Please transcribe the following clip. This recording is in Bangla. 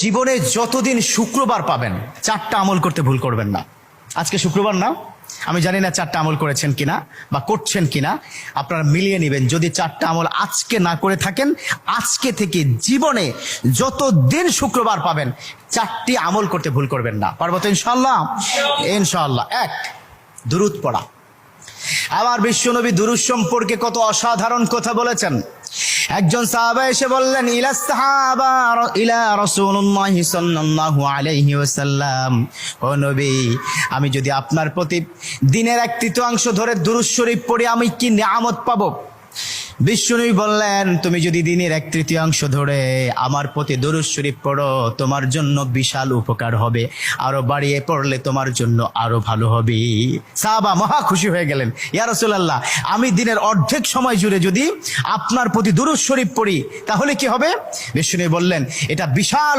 জীবনে যতদিন শুক্রবার পাবেন 4টা আমল করতে ভুল করবেন না। আজকে শুক্রবার না, আমি জানি না 4টা আমল করেছেন কিনা বা করছেন কিনা, আপনারা মিলিয়ে নেবেন। যদি 4টা আমল আজকে না করে থাকেন, আজকে থেকে জীবনে যতদিন শুক্রবার পাবেন 4টি আমল করতে ভুল করবেন না। পারবো তো ইনশাআল্লাহ? ইনশাআল্লাহ। 1, দুরূদ পড়া। আমার বিশ্বনবী দুরূদ সম্পর্কে কত অসাধারণ কথা বলেছেন। একজন সাহাবা এসে বললেন, ইলা রাসূলুল্লাহ সাল্লাল্লাহু আলাইহি ওয়াসাল্লাম, ও নবী, আমি যদি আপনার প্রতি দিনের 1/3 ধরে দুরূদ শরীফ পড়ি আমি কি নিয়ামত পাবো? বিশ্বনবী বললেন, তুমি যদি দিনের 1/3 ধরে আমার প্রতি দুরূদ শরীফ পড়ো তোমার জন্য বিশাল উপকার হবে, আরো বাড়িয়ে পড়লে তোমার জন্য আরো ভালো হবে। সাহাবা মহা খুশি হয়ে গেলেন, ইয়া রাসূলুল্লাহ, আমি দিনের অর্ধেক সময় জুড়ে যদি আপনার প্রতি দুরূদ শরীফ পড়ি তাহলে কি হবে? বিশ্বনবী বললেন, এটা বিশাল